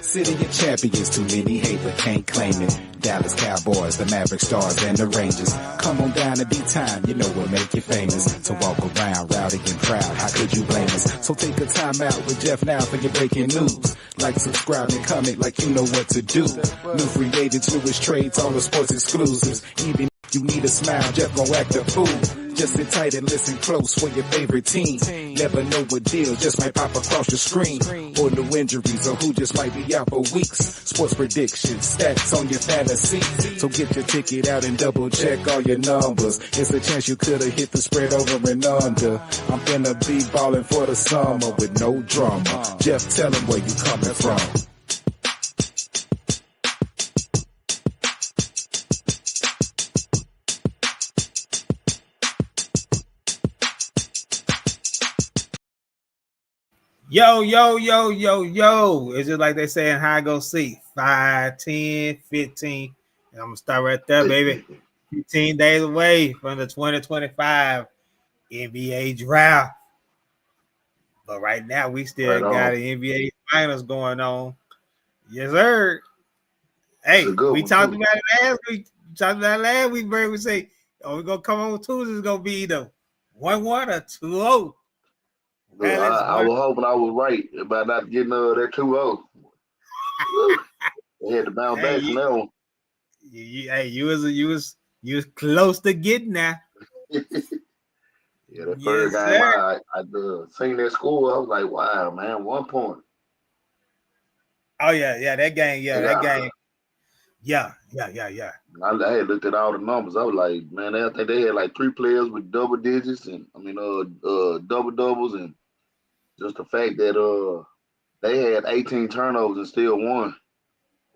City of champions, too many hate but can't claim it. Dallas Cowboys, the Maverick Stars, and the Rangers. Come on down and be time, you know what make you famous. To walk around rowdy and proud, how could you blame us? So take a time out with Jeff now for your breaking news. Like, subscribe, and comment like you know what to do. New free agents, newest trades, all the sports exclusives. Even if you need a smile, Jeff gon' act a fool. Just sit tight and listen close for your favorite team. Never know what deal just might pop across your screen. Or new injuries or who just might be out for weeks. Sports predictions, stats on your fantasy. So get your ticket out and double check all your numbers. It's a chance you could've hit the spread over and under. I'm finna be ballin' for the summer with no drama. Jeff, tell him where you coming from. Yo, yo, yo, yo, yo. It's just like they say in high go see 5, 10, 15. And I'm going to start right there, baby. 15 days away from the 2025 NBA draft. But right now, we still got an NBA finals going on. Yes, sir. Hey, we talked about it last week. Bro. We say, we're going to come on Tuesday. It's going to be either 1-1 or 2-0. I was hoping I was right about not getting that 2-0. They had to bounce back from that one. You was close to getting that. Yeah, that first game I seen that score, I was like, wow, man, 1 point. Oh yeah, that game, that game. Yeah. I had looked at all the numbers. I was like, man, I think they had like 3 players with double digits and double doubles, and just the fact that they had 18 turnovers and still won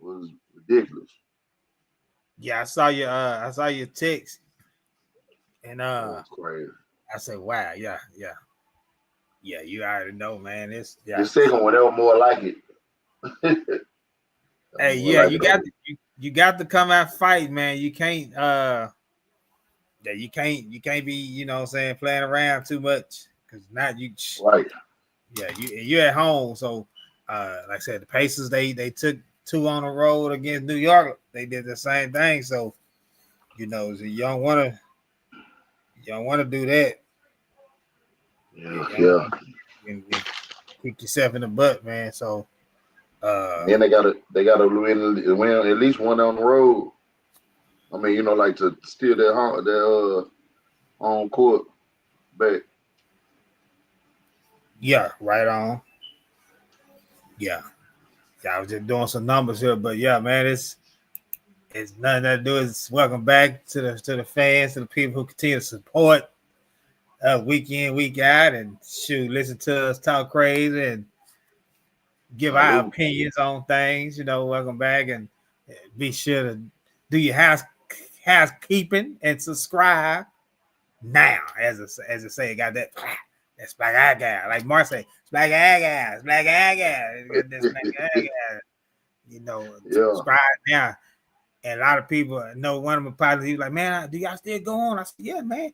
was ridiculous. Yeah, I saw your text, and crazy. I said, wow, yeah. You already know, man. The second one, they were more like it. Hey, yeah, you got to come out fight, man. You can't you can't be, you know what I'm saying, playing around too much, because not you right. Yeah, you're at home. So like I said, the Pacers, they took 2 on the road against New York. They did the same thing. So, you know, so you don't wanna do that. Yeah. And kick yourself in the butt, man. So then they gotta win at least one on the road. I mean, you know, like to steal their home court back. Yeah, right on. Yeah, I was just doing some numbers here, but yeah, man, it's nothing to do. It's welcome back to the fans, to the people who continue to support week in, week out, and listen to us talk crazy and give our opinions on things. You know, welcome back, and be sure to do your housekeeping and subscribe now. As I say, got that. That's black eye guy. Like Mark say, it's black eye guy. It's black eye guy. This black eye guy. You know, subscribe now. And a lot of people know one of my partners, he was like, man, do y'all still go on? I said, yeah, man.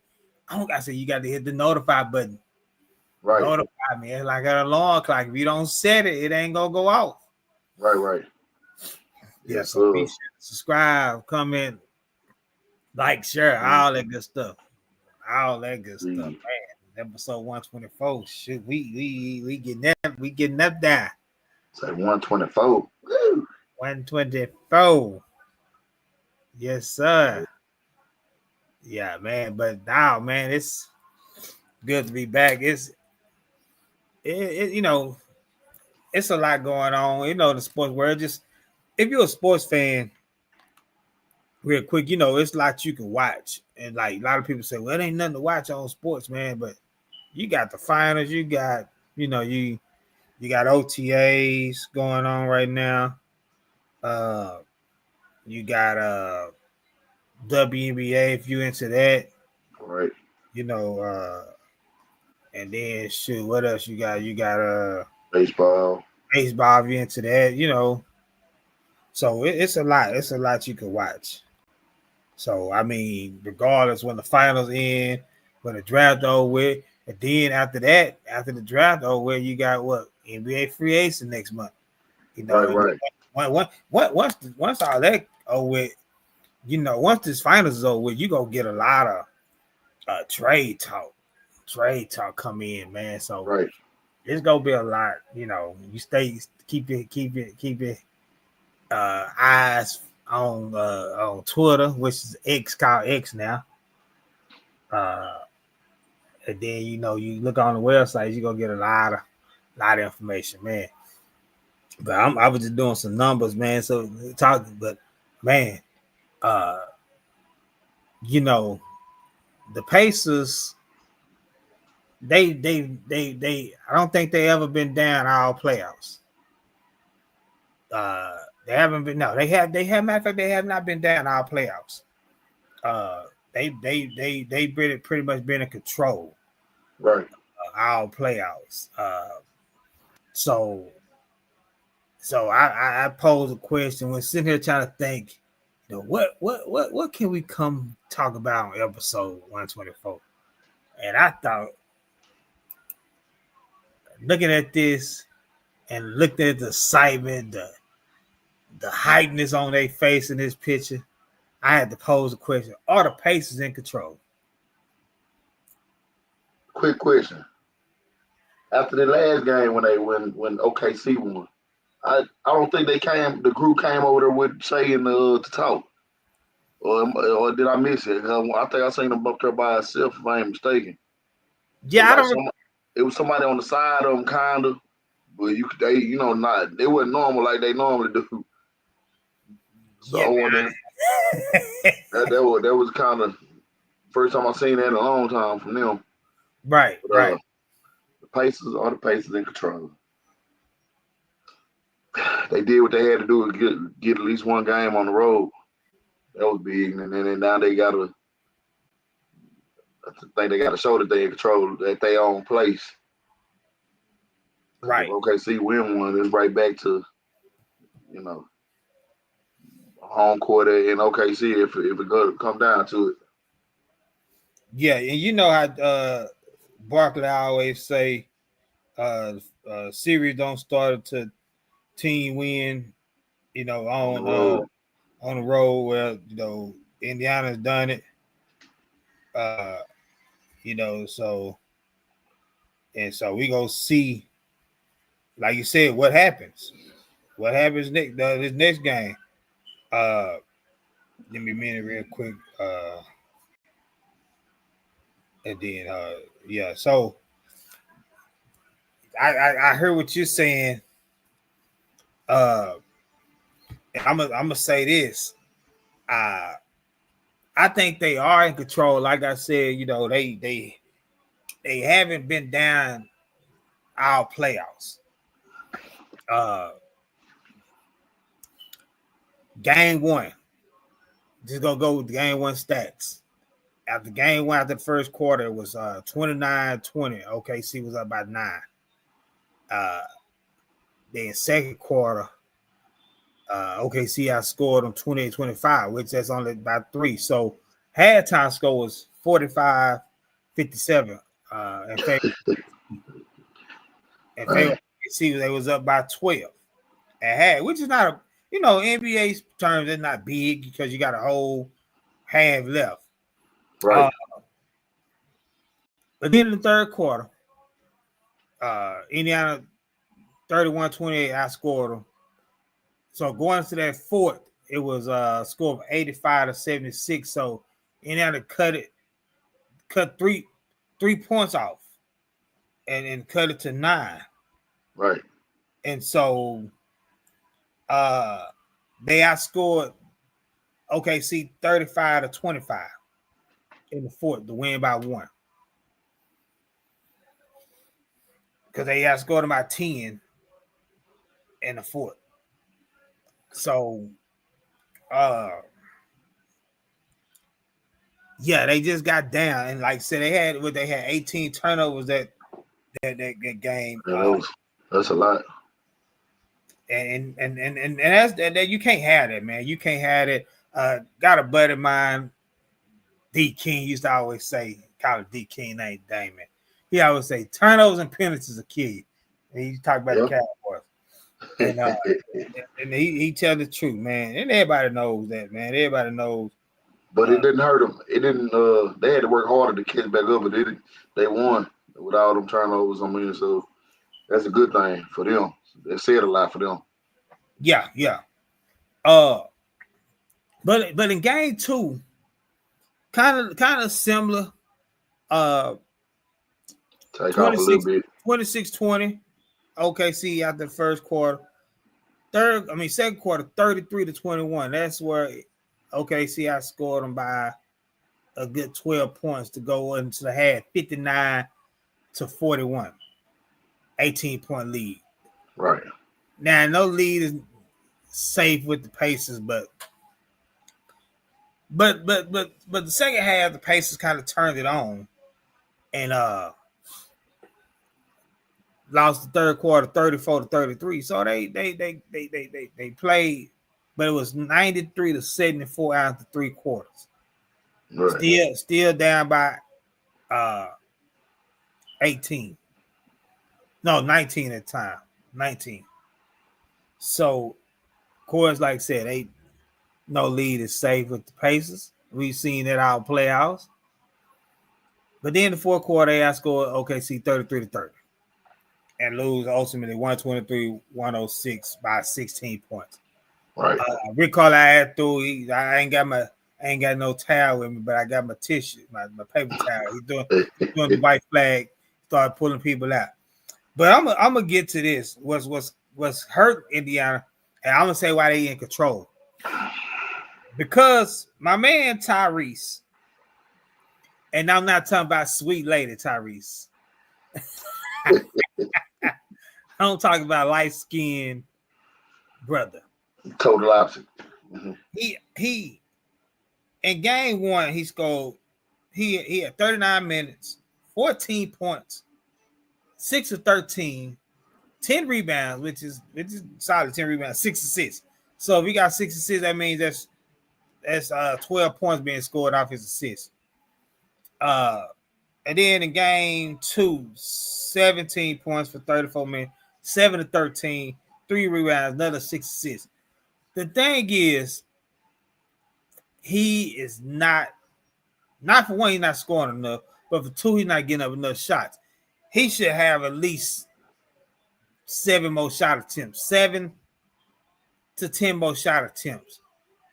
I said, you got to hit the notify button. Right. Notify me. It's like an alarm clock. If you don't set it, it ain't going to go off. Right. Yeah, so be sure to subscribe, comment, like, share, all that good stuff. All that good stuff, man. Episode 124. Shit, we getting up there. It's like 124. Woo. 124. Yes, sir. Yeah, man. But now, man, it's good to be back. It you know, it's a lot going on. You know, the sports world. Just if you're a sports fan, real quick, you know, it's a lot you can watch. And like a lot of people say, well, it ain't nothing to watch on sports, man. But you got the finals, you got, you know, you got OTAs going on right now. You got WNBA if you into that. Right. You know, and then what else you got? You got baseball if you into that, you know. So it's a lot. It's a lot you can watch. So I mean, regardless when the finals end, when the draft over with, and then after that, after the draft over with, you got what? NBA free agents next month. You know, right. Once all that over with, you know, once this finals is over with, you gonna get a lot of trade talk come in, man. So right. it's gonna be a lot. You know, you keep it eyes on Twitter, which is X, called X now. And then you know you look on the website, you're gonna get a lot of information, man. But I was just doing some numbers, man. So talking, but man, you know, the Pacers, they I don't think they ever been down all playoffs. They haven't been. No, they have. Matter of fact, they have not been down all playoffs. They pretty much been in control. Right. All playoffs. So I pose a question when sitting here trying to think, you know, what can we come talk about on episode 124? And I thought, looking at this and looking at the excitement, the heightness on their face in this picture, I had to pose a question: are the Pacers in control? Quick question. After the last game when OKC won, I don't think the group came over there with saying to talk. Or did I miss it? I think I seen them up there by itself, if I ain't mistaken. Yeah, I don't. It was somebody on the side of them, kind of, but they wasn't normal like they normally do. So Yeah, that was kind of first time I seen that in a long time from them. Right, but, right. The Pacers in control. They did what they had to do to get at least one game on the road. That was big, and then now they gotta. I think they got to show that they in control, that they own place. Right. If OKC win one, it's right back to, you know, home court in OKC if it come down to it. Yeah, and you know how Barkley always say, series don't start until team win. You know, on the road where you know Indiana's done it. You know, so we gonna see, like you said, what happens. What happens this next game? Give me a minute, real quick. And then, yeah. So I heard what you're saying. I'm gonna say this. I think they are in control. Like I said, you know, they haven't been down our playoffs. Game one. Just gonna go with game one stats. After game one, after the first quarter, it was 29-20. OKC was up by 9. Then second quarter, OKC outscored them 28-25, which that's only about 3. So halftime score was 45-57. In favor OKC, they was up by 12 at half, which is not NBA terms, it's not big because you got a whole half left. Right. But then in the third quarter, Indiana 31-28 outscored them. So going to that fourth, it was a score of 85-76. So Indiana cut 3 points off and cut it to 9. Right. And so they outscored OKC 35-25 in the fourth to win by 1. Because they outscored them by 10 in the fourth. So yeah, they just got down, and like I said, they had 18 turnovers that game. That's a lot. And that's that you can't have that, man. You can't have it. Got a buddy of mine, D King, used to always say, call it D King, ain't Damon. He always say turnovers and penalties will kill you. And he talk about the Cowboys. And and he tell the truth, man. And everybody knows that, man. Everybody knows. But it didn't hurt them. It didn't. They had to work harder to catch back up, but they won with all them turnovers. I mean, so that's a good thing for them. They said a lot for them. Yeah. But in game 2, kind of similar. Take off a little bit. 26-20. OKC after the first quarter. Second quarter, 33-21. That's where OKC outscored them by a good 12 points to go into the half, 59-41. 18-point lead. Right. Now, no lead is safe with the Pacers, but the second half, the Pacers kind of turned it on and lost the third quarter 34-33. So they played, but it was 93-74 after 3 quarters. Right. Still down by 18. No, 19 at the time. 19. So, of course, like I said, no lead is safe with the Pacers. We've seen that out playoffs. But then the fourth quarter, they outscored OKC 33-30 and lose ultimately 123-106 by 16 points. Right. Rick Carlisle through. I ain't got no towel with me, but I got my tissue, my paper towel. He's doing the white flag, start pulling people out. But I'm gonna get to this. What's hurt Indiana, and I'm gonna say why they in control. Because my man Tyrese, and I'm not talking about sweet lady Tyrese. I'm talking about light-skinned brother. Total opposite. Mm-hmm. He in game 1, he scored. He had 39 minutes, 14 points, 6 of 13, 10 rebounds, which is solid. 10 rebounds, 6 assists. So if he got 6 assists, that means that's 12 points being scored off his assists. And then in game 2, 17 points for 34 minutes, 7 of 13, 3 rebounds, another 6 assists. The thing is, he is not for one, he's not scoring enough, but for 2, he's not getting up enough shots. He should have at least 7 more shot attempts, 7 to 10 more shot attempts.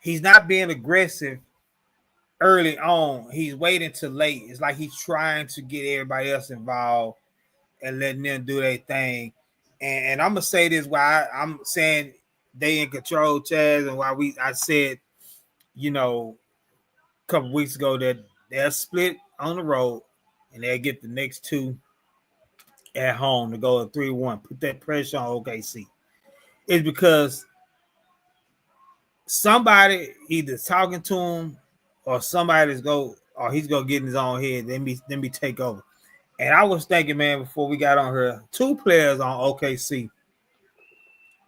He's not being aggressive early on. He's waiting till late. It's like he's trying to get everybody else involved and letting them do their thing. And I'm gonna say this why I'm saying they in control, Chaz, and why I said, a couple weeks ago that they'll split on the road and they'll get the next 2 at home to go 3-1. Put that pressure on OKC. It's because somebody either talking to him or he's gonna get in his own head. Then be take over. And I was thinking, man, before we got on here, 2 players on OKC.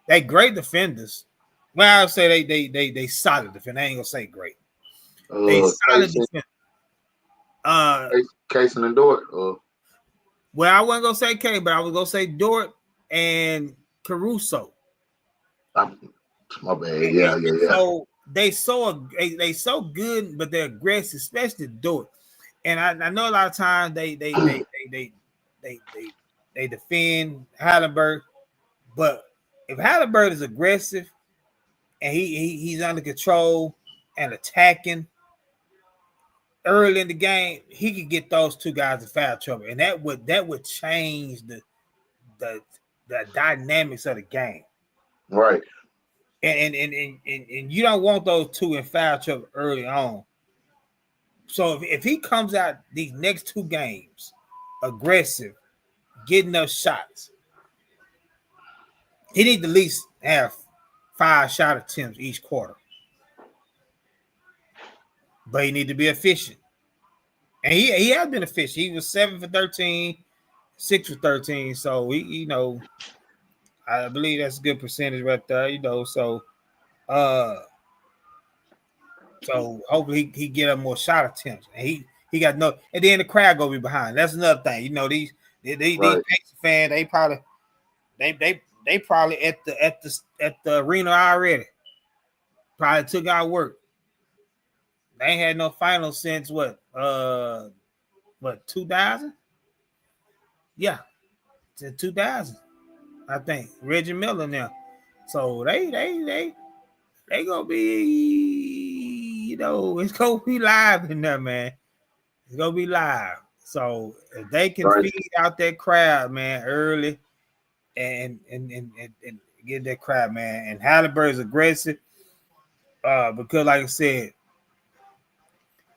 They great defenders. Well, I'll say they solid defenders. I ain't gonna say great. They solid defenders. Kaysen and Dort. Well, I wasn't gonna say K, but I was gonna say Dort and Caruso. My bad. Yeah. So they so good, but they're aggressive, especially Dort. And I know a lot of times they defend Halliburton, but if Halliburton is aggressive and he's under control and attacking early in the game, he could get those 2 guys in foul trouble, and that would change the dynamics of the game. Right. And you don't want those 2 in foul trouble early on. So if he comes out these next 2 games aggressive, getting those shots, he needs to at least have 5 shot attempts each quarter. But he need to be efficient. And he has been efficient. He was 7 for 13, 6 for 13. So I believe that's a good percentage right there, So hopefully he get up more shot attempts. And he got no, and then the crowd go be behind. That's another thing. These Pacers fans, they probably they probably at the arena already. Probably took out work. They ain't had no final since what 2000? Yeah, to 2000, I think. Reggie Miller now. So they gonna be, it's gonna be live in there, man. It's gonna be live. So if they can feed out that crowd, man, early and get that crowd, man. And Halliburton is aggressive. Because like I said,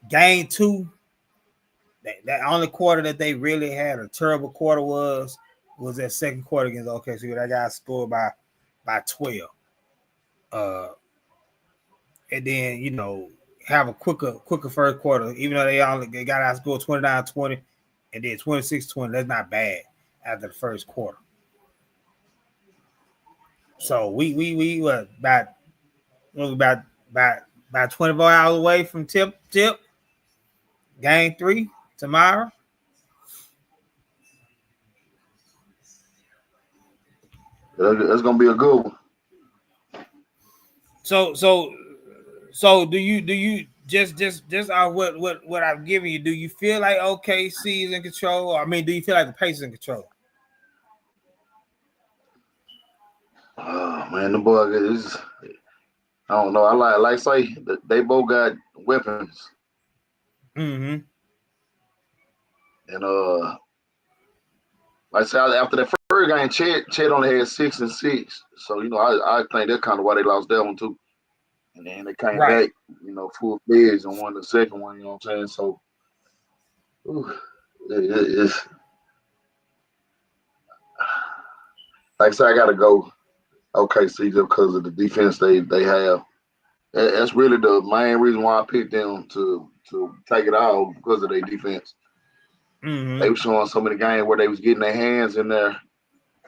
game 2, that only quarter that they really had a terrible quarter was that second quarter against OKC. That guy scored by 12. And then have a quicker first quarter, even though they got outscored 29-20 and then 26-20. That's not bad after the first quarter. So we were about 24 hours away from tip. Game 3 tomorrow. That's gonna be a good one. So do you just what I've given you? Do you feel like OKC is in control? I mean, do you feel like the Pacers in control? Oh man, the boy is. I don't know. I like say they both got weapons. Mm-hmm. And like I said, after that first game, Chet only had 6 and 6. So I think that's kind of why they lost that one too. And then they came back, full fledged and won the second one. You know what I'm saying? So, it's like I said, I gotta go OKC just because of the defense they have. That's really the main reason why I picked them to take it out, because of their defense. Mm-hmm. They were showing so many games where they was getting their hands in there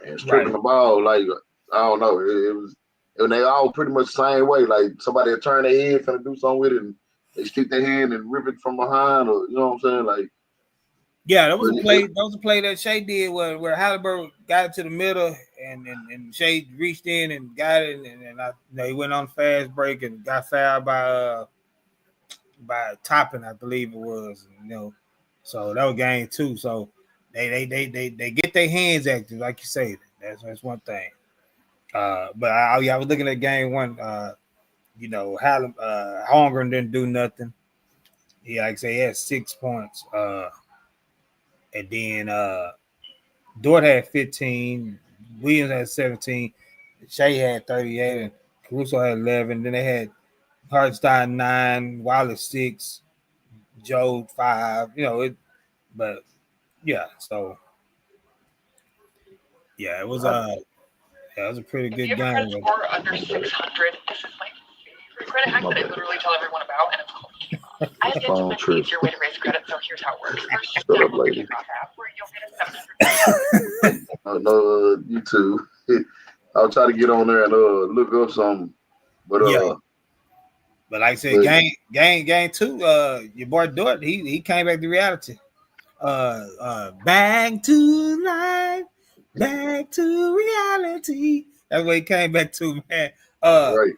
and stripping the ball. Like, I don't know, it was. And they all pretty much the same way. Like, somebody will turn their head, finna do something with it, and they stick their hand and rip it from behind, or you know what I'm saying? Like, yeah, that was a play. That was a play that Shea did where Halliburton got it to the middle, and Shea reached in and got it, and he went on fast break and got fouled by Toppin, I believe it was. So that was game 2. So they get their hands active, like you say. That's one thing. But I was looking at game 1. Holmgren didn't do nothing. He, like I say, he had 6 points. And then Dort had 15. Williams had 17. Shea had 38. And Caruso had 11. Then they had Hartenstein 9. Wallace 6. Joe 5. But yeah. So yeah, it was it was a pretty good game. Have you ever had a score under 600? This is my favorite credit hack that I literally tell everyone about, and it's called Schema. I have yet to find the easier way to raise credit, so here's how it works. First, download the Kickoff app, where you'll get a 700. No, you too. I'll try to get on there and look up something. But but like I said, game 2, your boy Dort, he came back to reality. Back to life. Back to reality. That's what he came back to, man. right.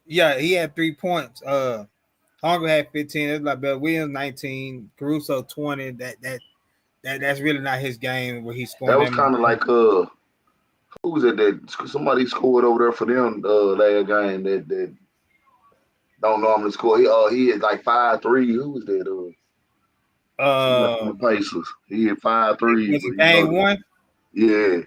Yeah, he had 3 points. Hunger had 15. That's like Bill Williams 19. Caruso 20. That's really not his game where he scored. That was kind of like who was it that somebody scored over there for them last game that don't normally score. He had like 5-3. Who was that? The Pacers. He had 5-3. Was it game 1? Yeah.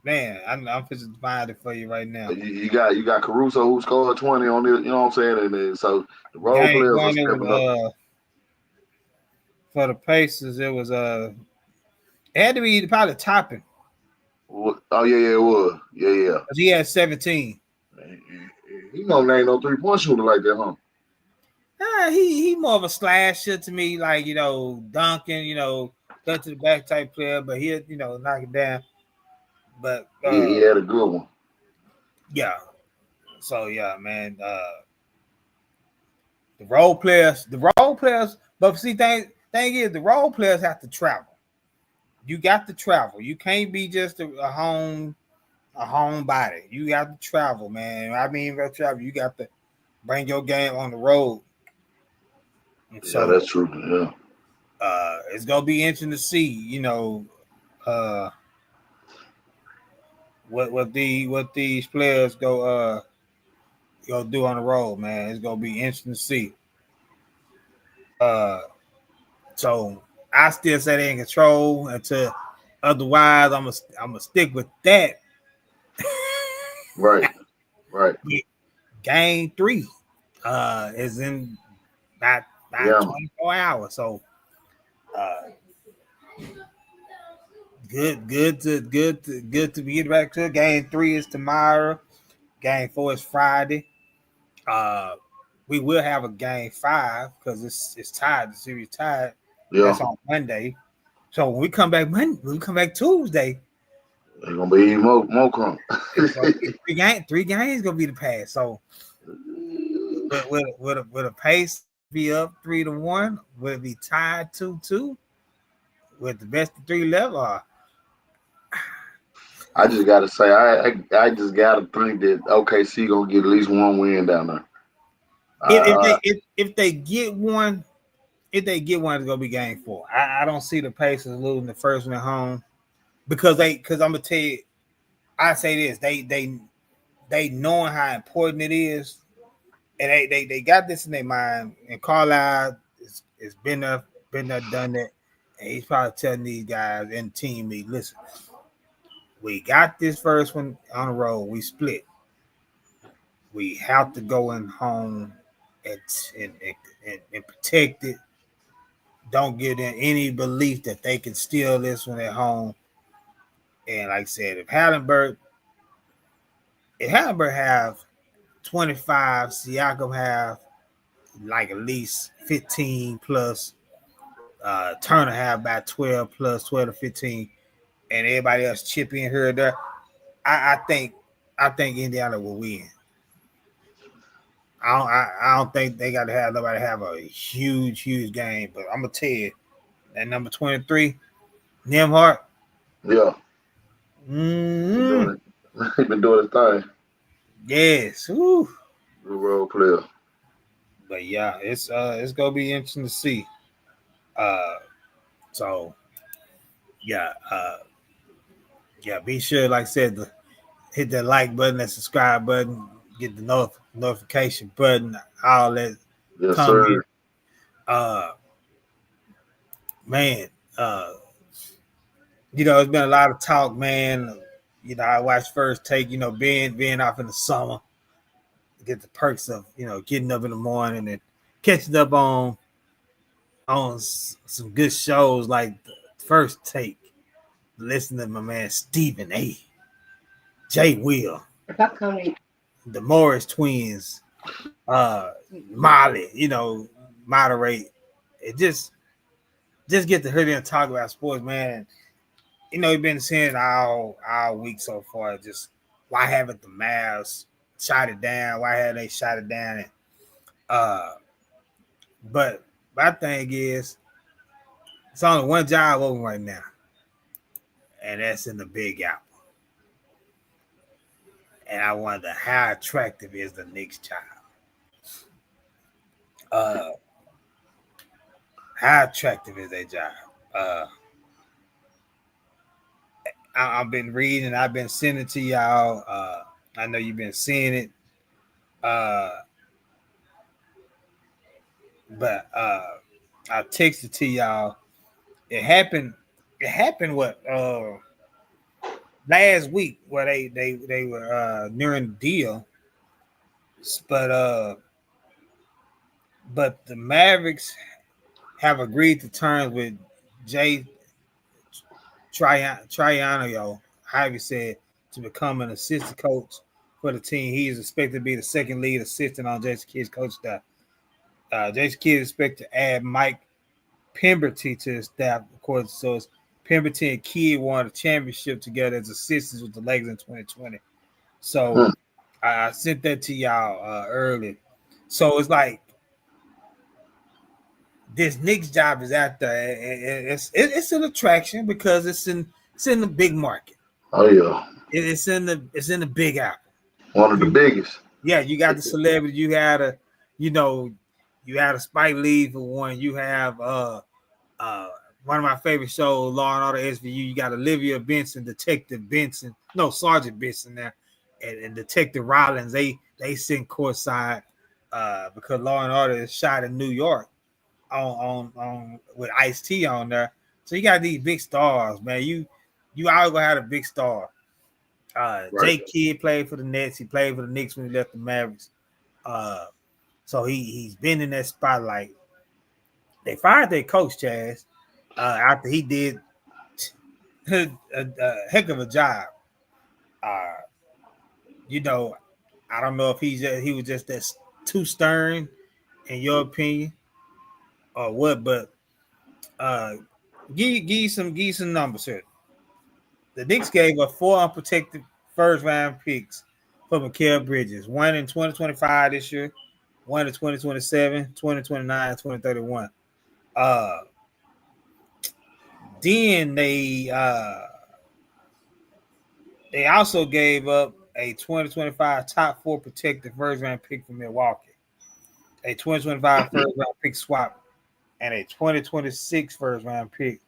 Man, I'm just find it for you right now. You got Caruso who scored 20 on this, you know what I'm saying? And then, so the role players are stepping up. For the Pacers, it was it had to be probably Toppin. Oh yeah, it was. Yeah. Because he had 17. He don't name no 3-point shooter like that, huh? He more of a slasher to me, like dunking, cut to the back type player, but he'll knock it down. But he had a good one. Yeah. So yeah, man. The role players. But see, thing is, the role players have to travel. You got to travel. You can't be just a home body. You got to travel, man. I mean, by travel, you got to bring your game on the road. And yeah, that's true. Yeah. It's gonna be interesting to see, you know, what these players go do on the road, man. It's gonna be interesting to see. So I still say they in control until otherwise. I'm gonna stick with that. Right. Game 3 is in about 24 hours. So good to be back to it. Game 3 is tomorrow. Game 4 is Friday. We will have a game 5 because it's tied. The series tied. Yeah. That's on Monday. So when we come back Tuesday, it's gonna be more come. 3 games gonna be the pass. So will a pace be up 3-1? Will it be tied 2-2 with the best of 3 left? Or I just gotta say, I just gotta think that OKC gonna get at least one win down there. If they get one, it's gonna be game 4. I don't see the Pacers losing the first one at home because I'm gonna tell you, I say this, they knowing how important it is, and they got this in their mind. And Carlisle has been there, done that, and he's probably telling these guys and team me, listen, we got this first one on the road, we split. We have to go in home and protect it. Don't give them any belief that they can steal this one at home. And like I said, if Halliburton have 25, Siakam have like at least 15 plus, Turner have about 12 plus, 12 to 15, and everybody else chip in here or there, I think Indiana will win. I don't think they got to have nobody have a huge game, but I'm gonna tell you that number 23, Nembhard. Yeah. He been doing his thing. Yes. Woo. Good role player. But yeah, it's gonna be interesting to see. So yeah, be sure, like I said, to hit that like button, that subscribe button, get the notification button, all that. Yes, sir. Man, you know, it's been a lot of talk, man. You know, I watched First Take, you know, being off in the summer, get the perks of, you know, getting up in the morning and catching up on some good shows like First Take. Listen to my man Stephen A. Jay Will, the Morris twins, Molly, you know, moderate. It just get to hear them talk about sports, man. You know, you've been seeing all week so far. Just why haven't the Mavs shot it down? Why haven't they shot it down? And but my thing is, it's only one job open right now, and that's in the Big Apple. And I wonder how attractive is the Knicks job. How attractive is that job? I've been reading, I've been sending it to y'all. I know you've been seeing it. But I texted to y'all. It happened what last week where they were nearing the deal. But the Mavericks have agreed to terms with Jay Triano, however you said, to become an assistant coach for the team. He is expected to be the second lead assistant on Jason Kidd's coach staff. Jason Kidd is expected to add Mike Pemberty to his staff, according to source. Pemberty and Kidd won a championship together as assistants with the Lakers in 2020. So I sent that to y'all earlier. So it's like this Knicks job is out there. It's an attraction because it's in the big market. Oh yeah, It's in the Big Apple. one of the biggest. Yeah, you got the celebrity. You had a Spike Lee for one. You have one of my favorite shows, Law and Order SVU. You got Olivia Benson, Detective Benson, no Sergeant Benson now, and Detective Rollins. They sit courtside because Law and Order is shot in New York on with Ice-T on there. So you got these big stars, man. You always gonna have a big star. Right. Jay Kidd played for the Nets. He played for the Knicks when he left the Mavericks. So he's been in that spotlight. They fired their coach, Chaz, after he did a heck of a job. I don't know if he was just that too stern, in your opinion, or what. But give you some numbers here. The Knicks gave up 4 unprotected first round picks for Mikal Bridges. 1 in 2025 this year, 1 in 2027, 2029, 2031. Then they also gave up a 2025 top 4 protected first round pick from Milwaukee, a 2025 first round pick swap, and a 2026 first round pick.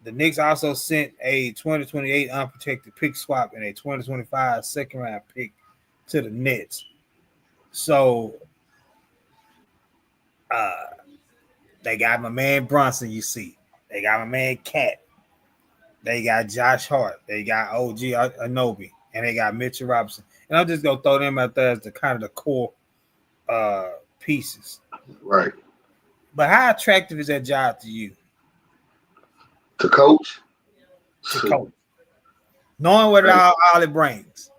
The Knicks also sent a 2028 unprotected pick swap and a 2025 second round pick to the Nets. So they got my man Bronson, you see. They got my man Cat. They got Josh Hart. They got OG Anunoby. And they got Mitchell Robinson. And I'm just going to throw them out there as the kind of the core pieces. Right. But how attractive is that job to you? To coach? Knowing what all it brings.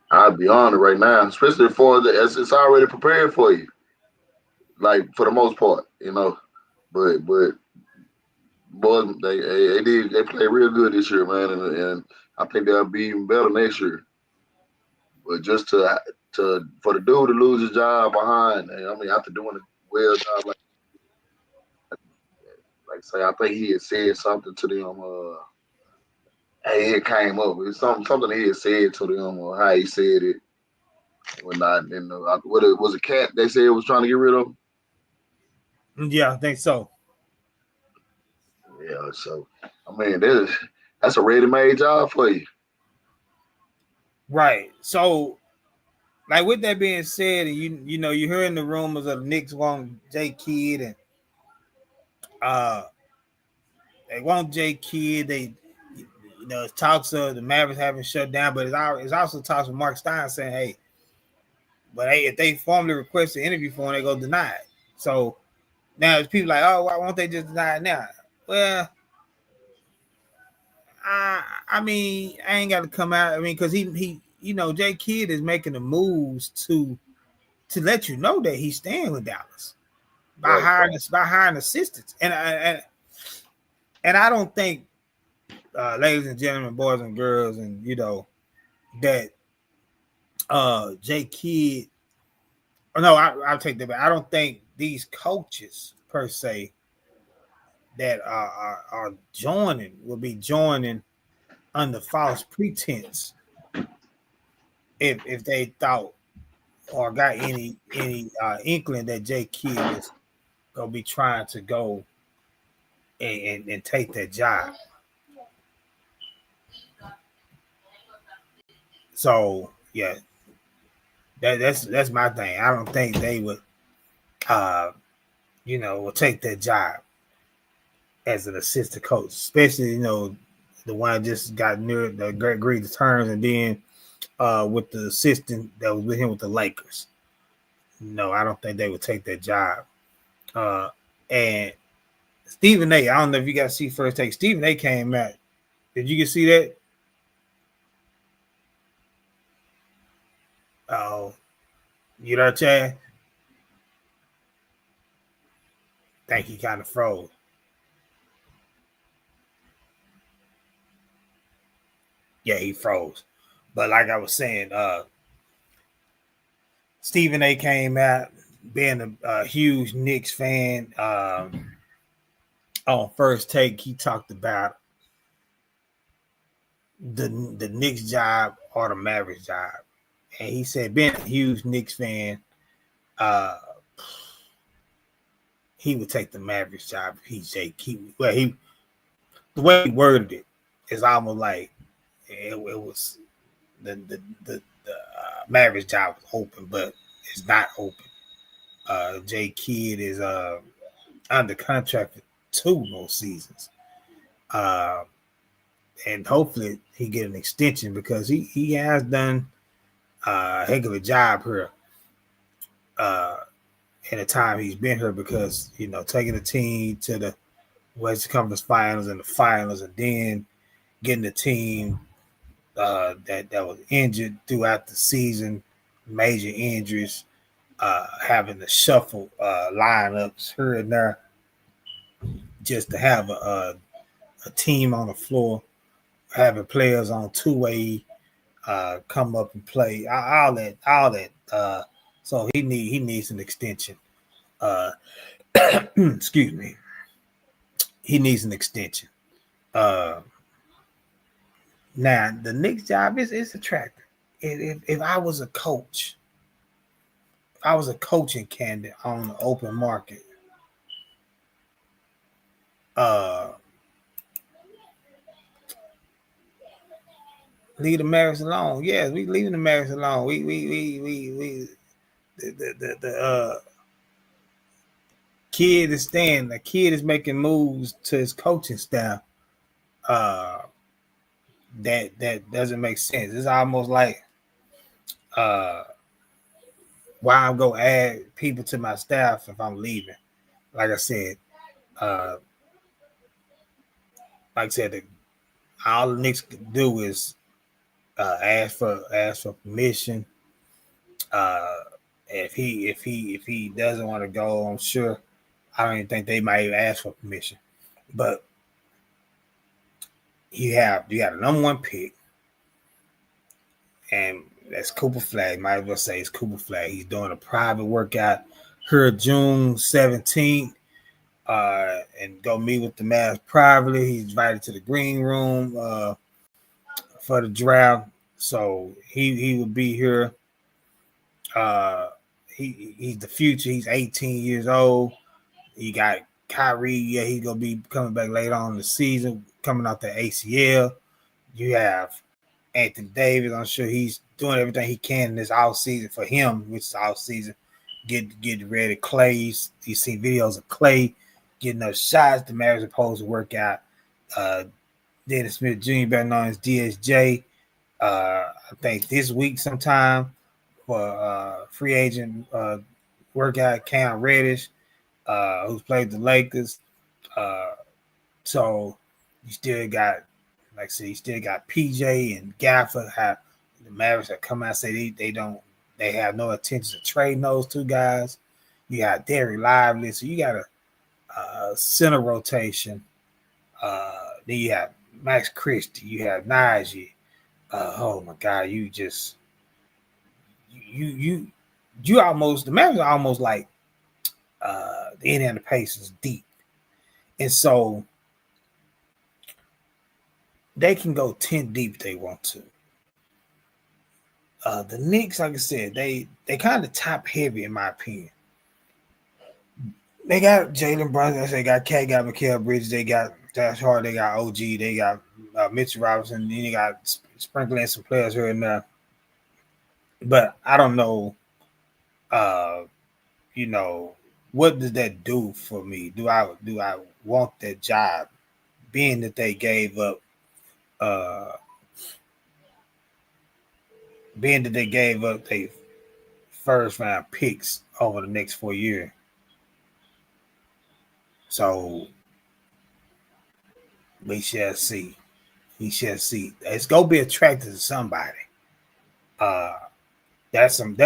I'd be on it right now, especially for it's already prepared for you. Like for the most part, But boys, they played real good this year, man, and I think they'll be even better next year. But just for the dude to lose his job behind, after doing a well job like say, I think he had said something to them. It came up. It's something he had said to them, or how he said it, or not. And what it was a Cat they said was trying to get rid of. Yeah, I think so. Yeah, so that's a ready-made job for you. Right. So, like with that being said, and you're hearing the rumors of the Knicks want Jay Kidd, and they want Jay Kidd. They, talks of the Mavericks having shut down, but it's also talks with Mark Stein saying, hey, but hey, if they formally request an interview for him, they go deny it. So now there's people like, oh, why won't they just deny it now? Well, I ain't got to come out. Because he Jay Kidd is making the moves to let you know that he's staying with Dallas by hiring assistants, and I don't think, ladies and gentlemen, boys and girls, and that Jay Kidd. No, I'll take that back. I don't think these coaches per se that are will be joining under false pretense if they thought or got any inkling that Jay Kidd was gonna be trying to go and take that job. So yeah, that's my thing. I don't think they would will take that job as an assistant coach, especially the one just got near the agreed to terms, and then with the assistant that was with him with the Lakers. No, I don't think they would take that job. And Stephen A. I don't know if you got to see first take. Stephen A. came out. Did you get to see that? Oh, you there, Chad? I think he kind of froze. Yeah, he froze. But like I was saying, Stephen A. came out, being a huge Knicks fan, on First Take, he talked about the Knicks job or the Mavericks job. And he said, being a huge Knicks fan, he would take the Mavericks job if he's Jake. The way he worded it is almost like it was the Mavericks job was open, but it's not open. Jay Kidd is under contract for 2 more seasons. And hopefully he get an extension because he has done a heck of a job here in the time he's been here, because, you know, taking the team to the Western Conference Finals and the finals, and then getting the team that was injured throughout the season, major injuries, having to shuffle lineups here and there just to have a team on the floor, having players on two-way come up and play, all that. So he needs an extension. Excuse me. He needs an extension. Now the Knicks job is attractive. If I was a coach, if I was a coaching candidate on the open market, leave the Mavericks alone. Yes, we leaving the Mavericks alone. The kid is staying. The kid is making moves to his coaching staff. That doesn't make sense. It's almost like why I'm gonna add people to my staff if I'm leaving. Like I said, all the Knicks could do is ask for permission. If he doesn't want to go, I'm sure I don't even think they might even ask for permission. But you got a number 1 pick, and that's Cooper Flag. Might as well say it's Cooper Flag. He's doing a private workout here June 17th, and go meet with the Mavs privately. He's invited to the green room for the draft, so he will be here. He's the future. He's 18 years old. You got Kyrie. Yeah, he's gonna be coming back later on in the season, coming out the ACL. You have Anthony Davis. I'm sure he's doing everything he can in this off season for him, which is off season. Get ready. Clay. You see videos of Clay getting those shots. The Mavericks are supposed to work out. Dennis Smith Jr., better known as DSJ. I think this week sometime for free agent workout. Cam Reddish, who's played the Lakers. So you still got, like I said, you still got PJ and Gafford. The Mavericks have come out and say they have no intention of trading those 2 guys. You got Derek Lively, so you got a center rotation. Then you have Max Christie, you have Najee. Oh my God, you almost, the Mavericks are almost like the Indiana Pacers deep, and so they can go 10 deep if they want to. The Knicks, like I said, they kind of top heavy in my opinion. They got Jalen Brunson, they got Cat, got Mikal Bridges, they got Josh Hart, they got OG, they got Mitchell Robinson, then you got sprinkling some players here and there. But I don't know, what does that do for me? Do I want that job, being that they gave up their first round picks over the next 4 years? So we shall see. It's gonna be attractive to somebody. There's some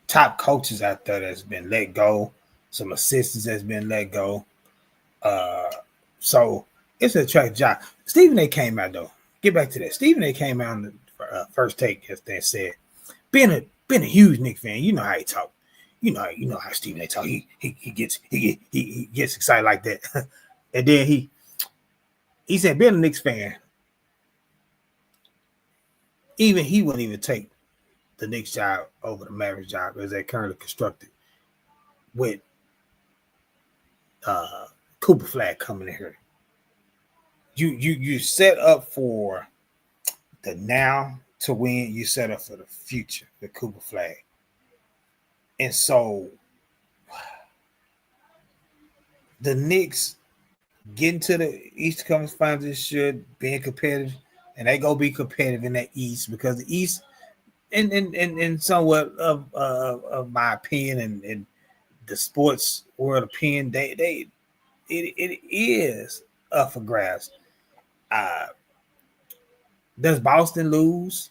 top coaches out there that's been let go, some assistants that's been let go. So it's an attractive job. Stephen A came out though. get back to that. Stephen A. came out on the first take yesterday and said, being a huge Knicks fan, you know how he talk. You know how Stephen A. talk. He gets excited like that. And then he said, being a Knicks fan, even he wouldn't even take the Knicks job over the Mavericks job as they're currently constructed with Cooper Flag coming in here. You set up for the now to win. You set up for the future with Cooper Flag, and so the Knicks getting to the East Conference Finals should being competitive, and they go be competitive in that East because the East, and somewhat of my opinion and the sports world opinion, it is up for grabs. Does Boston lose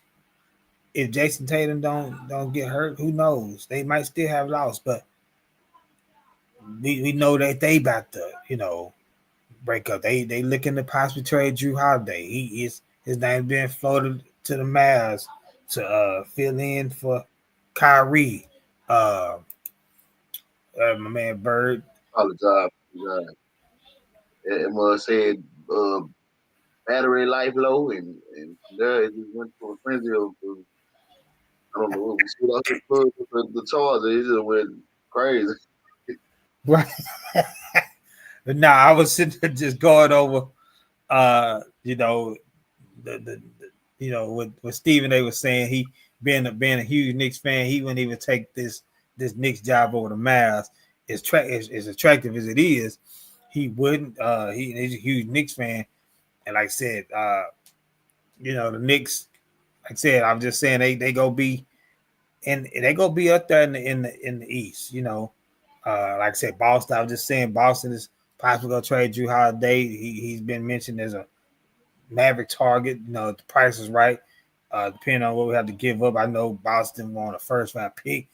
if Jason Tatum don't get hurt? Who knows? They might still have lost, but we know that they about to break up. They looking to possibly trade Drew Holiday. His name being floated to the Mavs to fill in for Kyrie. My man Bird. Apologize. It must said battery life low, and there it just went to a frenzy of I don't know what the charger. It just went crazy. Right. But nah, I was sitting there just going over what Stephen A was saying. He being a huge Knicks fan, he wouldn't even take this Knicks job over the Mavs. As attractive as it is, he wouldn't. He's a huge Knicks fan, and like I said, the Knicks. Like I said, I'm just saying they go be, and they go be up there in the East. Like I said, Boston. I was just saying Boston is possibly going to trade Drew Holiday. He's been mentioned as a Maverick target. The price is right. Depending on what we have to give up. I know Boston want a first round pick.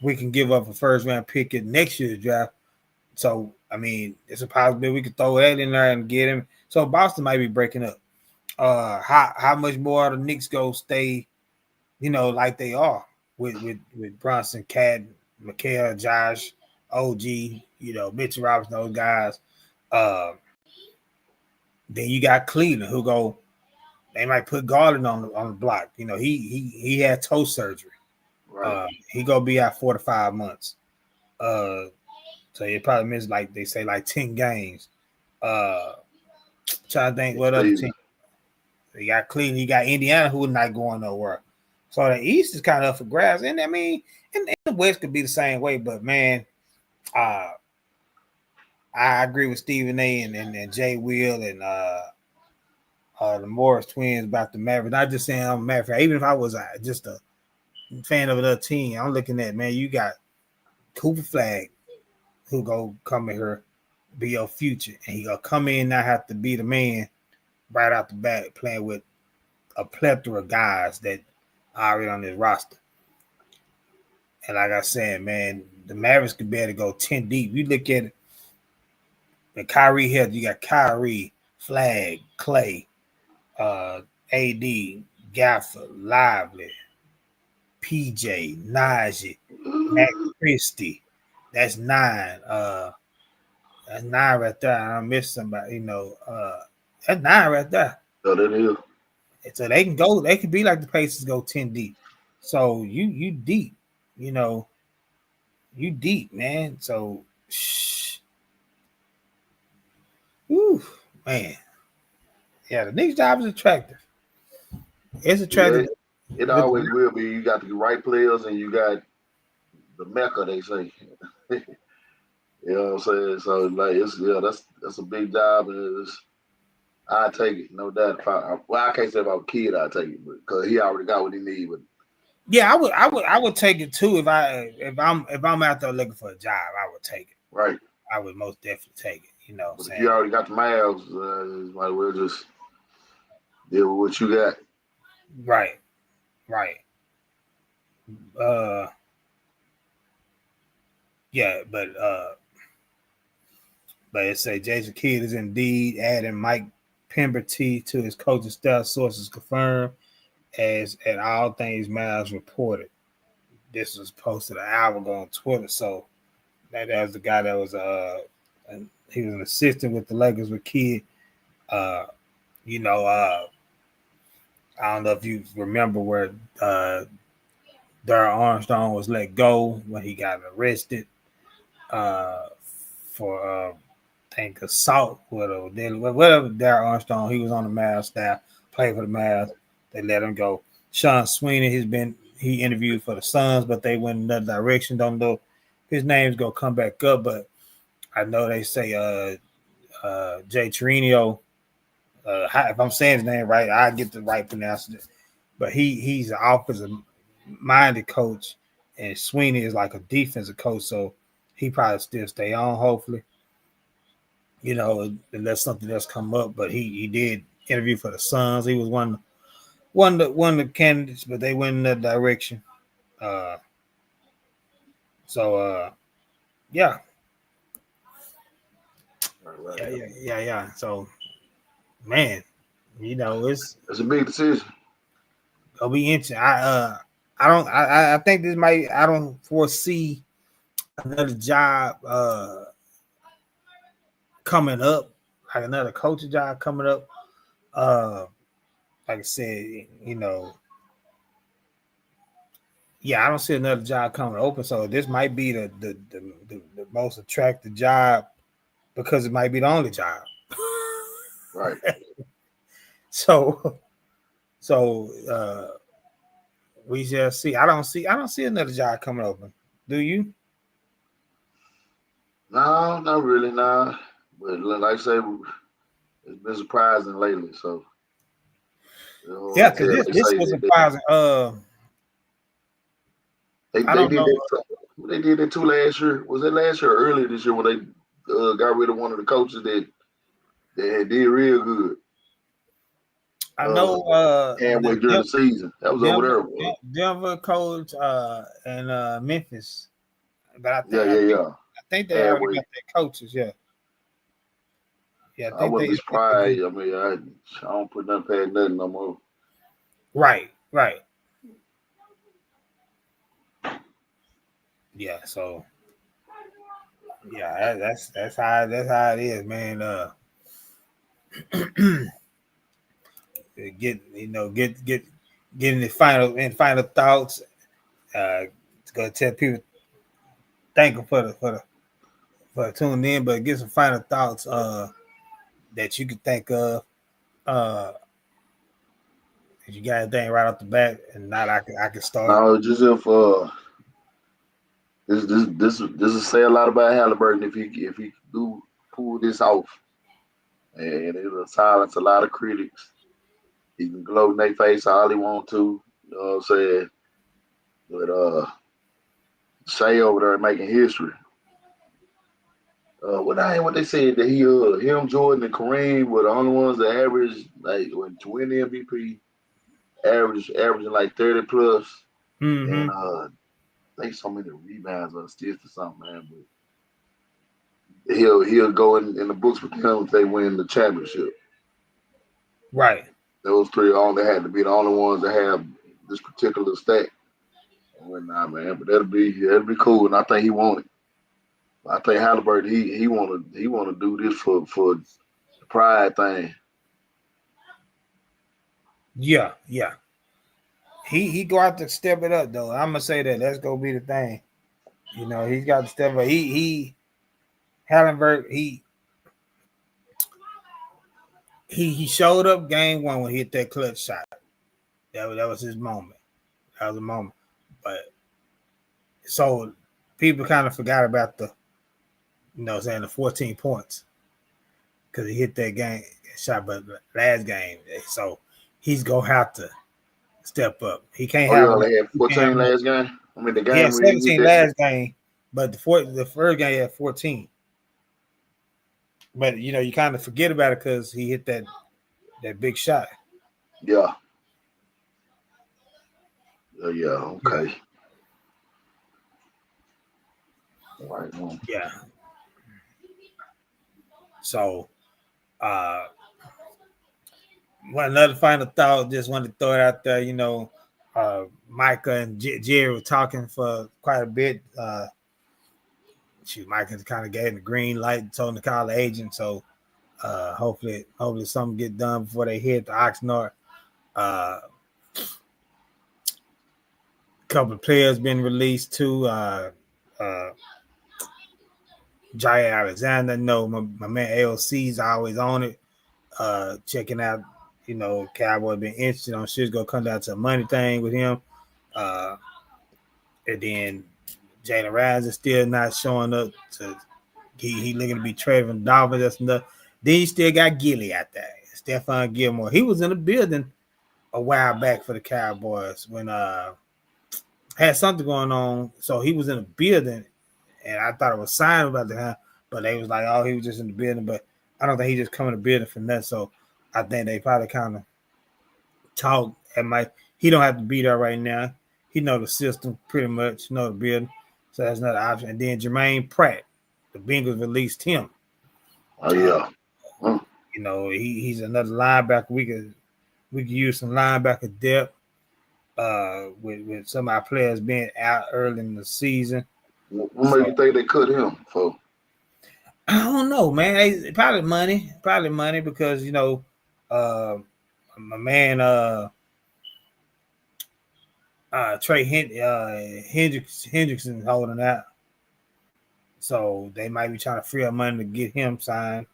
We can give up a first round pick in next year's draft. So, I mean, it's a possibility we could throw that in there and get him. So Boston might be breaking up. How much more the Knicks go stay, like they are with Brunson, Cat, Mikael, Josh, OG, Mitchell Robinson, those guys. Then you got Cleveland who go. They might put Garland on the block. He had toe surgery. Right. He gonna be out 4 to 5 months. So it probably means like they say like 10 games. Trying to think what other team. You got Cleveland, you got Indiana who are not going nowhere. So the East is kind of up for grabs. And I mean, and the West could be the same way, but man, I agree with Stephen A and Jay Will and the Morris twins about the Mavericks. Not just saying I'm a Maverick fan. Even if I was just a fan of another team, I'm looking at, man, you got Cooper Flag who go come in here, be your future. And he gonna come in, not have to be the man right out the bat, playing with a plethora of guys that are already on this roster. And like I said, man, the Mavericks could be able to go 10 deep. You look at it, and Kyrie Hill, you got Kyrie, Flag, Clay, AD, Gaffer, Lively, PJ, Najee, Matt Christie. That's 9. That's 9 right there. I missed somebody, that's 9 right there. So that is. So they can go, they can be like the Pacers, go 10 deep. So you deep, you deep, man. So man. Yeah, the Knicks job is attractive. It's attractive. Yeah, it always will be. You got the right players and you got the Mecca, they say. You know what I'm saying? So like that's a big job, and I take it, no doubt. I can't say if I was a kid, I'd take it, because he already got what he needs. But yeah, I would take it too if I'm out there looking for a job, I would take it. Right. I would most definitely take it. But if you already got the Mavs, you might as well just deal with what you got. Right. Yeah, but it say Jason Kidd is indeed adding Mike Pemberty to his coaching staff. Sources confirmed as at All Things Matters reported. This was posted an hour ago on Twitter. So that was the guy that was he was an assistant with the Lakers with Kidd. I don't know if you remember where Darryl Armstrong was let go when he got arrested for I think assault whatever Darryl Armstrong. He was on the Mavs staff, played for the Mavs. They let him go. Sean Sweeney, he interviewed for the Suns, but they went in another direction. Don't know if his name's gonna come back up, but I know they say Jay Trino. If I'm saying his name right, I get the right pronunciation. But he's an offensive minded coach, and Sweeney is like a defensive coach, so he probably still stay on, hopefully. Unless something else come up. But he did interview for the Suns. He was one of the candidates, but they went in that direction. Yeah. Yeah. So, man, it's a big decision. It'll be interesting. I think this might. I don't foresee another job coming up, like another coaching job coming up. Like I said, I don't see another job coming open. So this might be the most attractive job because it might be the only job. Right. So we shall see. I don't see another job coming open. Do you? No, not really, nah. But like I say, it's been surprising lately. So yeah, because this was surprising. They did it too last year. Was it last year or earlier this year when they got rid of one of the coaches that did real good? I know. Halfway during the season, that was Denver, over there. Denver coach and Memphis, but I think they already got their coaches. Yeah. I wouldn't be surprised. I mean, I don't put nothing past nothing no more. Right. Yeah. So. Yeah, that's how it is, man. Getting the final thoughts. Gonna tell people thank them for tuning in, but get some final thoughts that you could think of. If you got anything right off the bat, and not I can start. No, just if this will say a lot about Halliburton if he do pull this off, and it'll silence a lot of critics. He can gloat in their face all he want to, you know what I'm saying? But Shea over there making history. What they said that him, Jordan, and Kareem were the only ones that averaged like to win the MVP, averaging like 30 plus, and I think so many rebounds or assists or something, man. But he'll go in the books with them if they win the championship. Right. Those three only had to be the only ones that have this particular stat. And whatnot, man. But that'll be cool, and I think he want it. I think Halliburton he wanna do this for the pride thing. Yeah. He go out to step it up though. I'm gonna say that's gonna be the thing. He's got to step up. Halliburton he showed up game one when he hit that clutch shot. That was his moment. That was a moment. But so people kind of forgot about the 14 points because he hit that game shot, but last game, so he's gonna have to step up. He can't have. He had 14 last game. I mean, the game. He had 17 last game, but the first game he had 14. But you kind of forget about it because he hit that big shot. Yeah. Yeah. Okay. All right. Well. Yeah. So, one another final thought. Just wanted to throw it out there. Micah and Jerry were talking for quite a bit. Micah kind of gave him the green light, told him to call the agent. So hopefully something get done before they hit the Oxnard. A couple of players been released too. Jair Alexander, my man AOC's always on it. Checking out, Cowboy been interested on shit's gonna come down to a money thing with him. And then Jalen Rams is still not showing up. He looking to be traded from Dolphins. That's enough. Then you still got Gilly out there, Stephon Gilmore. He was in the building a while back for the Cowboys when had something going on. So he was in the building, and I thought it was signed about the but they was like, oh, he was just in the building. But I don't think he just coming to the building for nothing. So I think they probably kind of talk. He don't have to be there right now. He know the system pretty much, know the building. So that's another option. And then Jermaine Pratt, the Bengals released him. Oh yeah. He's another linebacker. We could use some linebacker depth with some of our players being out early in the season. What made you think they cut him for? I don't know, man. Probably money because my man Trey Hendrickson holding out, so they might be trying to free up money to get him signed.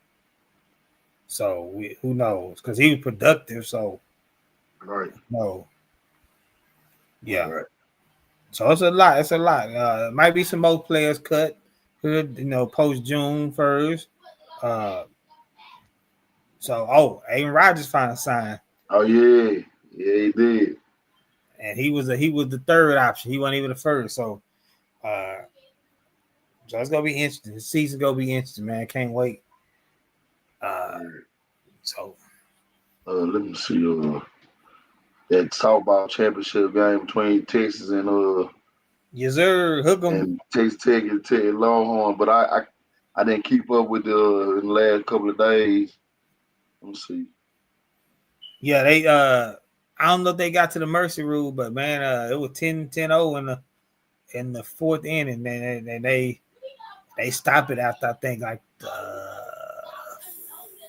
So who knows? Because he was productive. So right, no, yeah. Right. So it's a lot. It's a lot. Might be some more players cut. Could post June 1st. Aaron Rodgers finally signed. Oh yeah, he did. And he was the third option. He wasn't even the first. So it's gonna be interesting. The season's gonna be interesting, man. Can't wait. Let me see. That softball championship game between Texas and yes sir, hook 'em. And Texas Tech and Longhorn, but I didn't keep up with in the last couple of days. Let me see. Yeah, they I don't know if they got to the mercy rule, but man, it was 10-0 in the fourth inning, man, and they stopped it after I think like the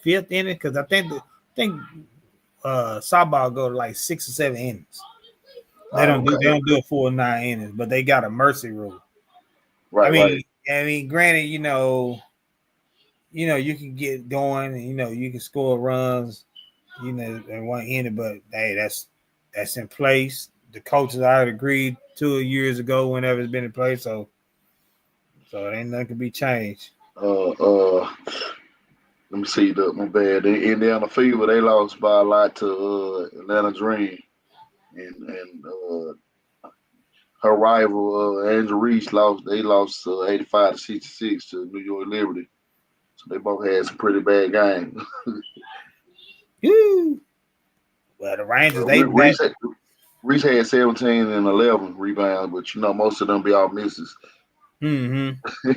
fifth inning because I think softball go to like 6 or 7 innings. They don't do it 4 or 9 innings, but they got a mercy rule. Right. I mean, granted, you can get going and you can score runs, in one inning, but hey, that's in place. The coaches already agreed to it years ago whenever it's been in place, so it ain't nothing can be changed. Let me see. My bad. The Indiana Fever, they lost by a lot to Atlanta Dream, and her rival Andrew Reese lost. They lost 85-66 to New York Liberty. So they both had some pretty bad games. Well, the Rangers, Reese had 17 and 11 rebounds, but most of them be all misses. Mm-hmm.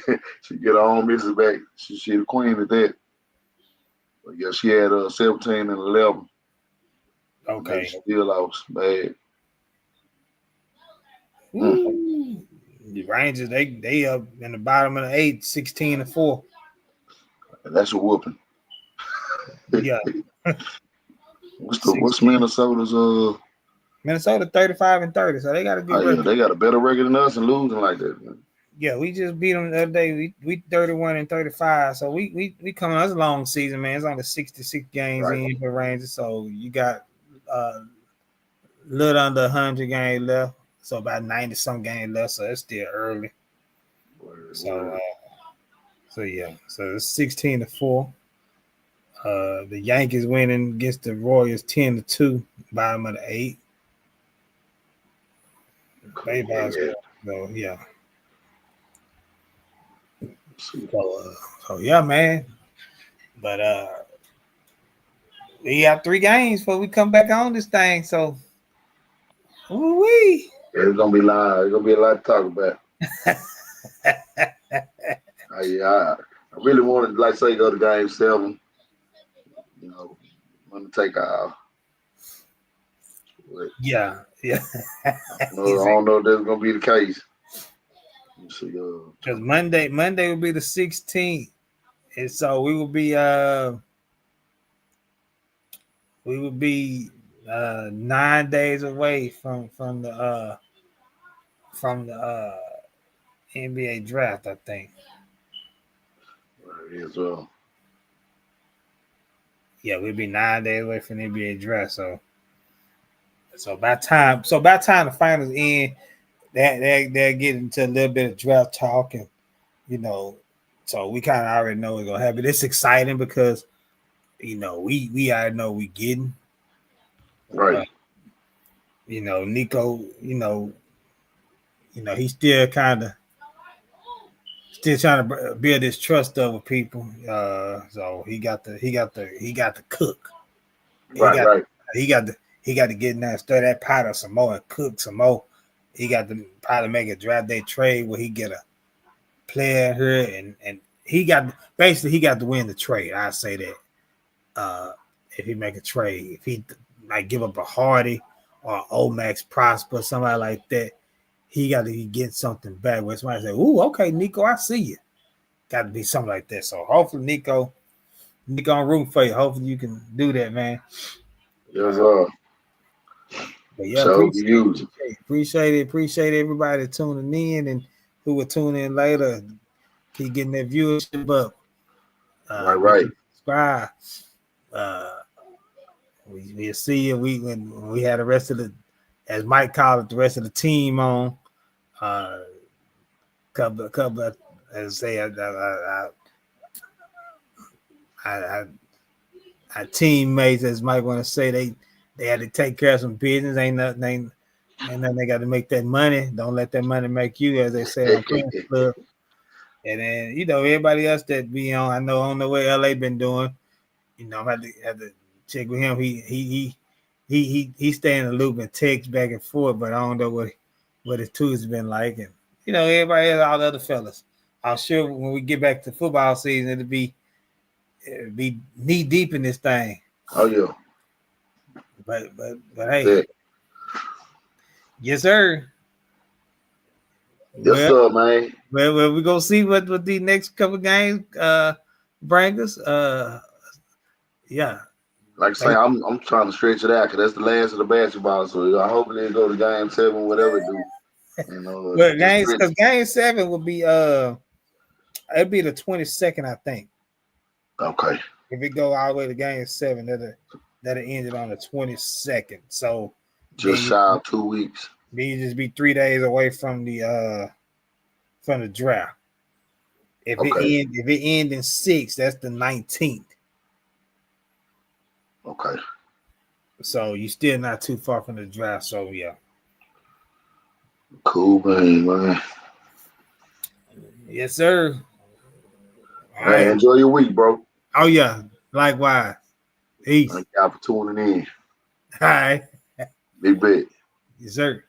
She get her own misses back. She the queen at that. But yeah, she had 17 and 11. Okay. They still lost bad. The Rangers, they up in the bottom of the 8, 16-4. That's a whooping. Yeah. What's Minnesota's Minnesota 35-30, so they got a good record. Yeah, they got a better record than us and losing like that, man. Yeah, we just beat them the other day. We 31-35, so we coming. That's a long season, man. It's only 66 games in for Rangers, so you got a little under 100 games left, so about 90 some games left. So it's still early. So yeah, so it's 16-4. The Yankees winning against the Royals 10-2, bottom of the 8. So yeah. So yeah, man. But we got 3 games before we come back on this thing. So it's gonna be live. It's gonna be a lot to talk about. I really wanted, like say, go to game 7. I'm gonna take But yeah. I don't know if that's gonna be the case. Let's see, Because Monday will be the 16th, and so we will be 9 days away from the NBA draft, I think. as well. Yeah, we'll be 9 days away from the NBA draft. So by time the finals end, they're getting into a little bit of draft talk, and so we kind of already know what's gonna happen. It's exciting because we already know we getting right. Nico, he's still kind of trying to build his trust over people. So he got to cook. Right. He got to get in there, stir that pot up some more and cook some more. He got to probably make a draft day trade where he get a player here, and he got to win the trade. I say that if he make a trade, if he might give up a Hardy or Omax Prosper, somebody like that, he got to get something back where somebody say, "Ooh, okay, Nico, I see you." Got to be something like that. So hopefully, Nico, I'm rooting for you. Hopefully, you can do that, man. Yes, But yeah, appreciate everybody tuning in and who will tune in later. Keep getting that viewership up. Right. Subscribe. We'll see you when we had the rest of the, as Mike called it, the rest of the team on. Couple of, as I say, our teammates, as Mike want to say, they had to take care of some business. Ain't nothing they got to make that money. Don't let that money make you, as they say on Prince Club. And then everybody else that be on, I don't know what LA been doing. I'm have to check with him. He stay in the loop and text back and forth, but I don't know what his Tuesday's been like. And everybody else, all the other fellas. I'm sure when we get back to football season, it'll be knee deep in this thing. Oh yeah. But hey, yes sir. Yes sir, man. Well, we're gonna see what the next couple games bring us. Yeah. Like I say, I'm trying to stretch it out because that's the last of the basketball. So I hope they go to game 7, whatever it do. But game 7 will be it'll be the 22nd, I think. Okay. If it go all the way to game 7, that'll end it on the 22nd. So just shy of 2 weeks. Then you just be 3 days away from the draft. If it ends in 6, that's the 19th. Okay. So you're still not too far from the draft. So yeah. Cool, man. Yes, sir. All right. Enjoy your week, bro. Oh yeah. Likewise. Peace. Thank y'all for tuning in. All right. Big bet. Yes, sir.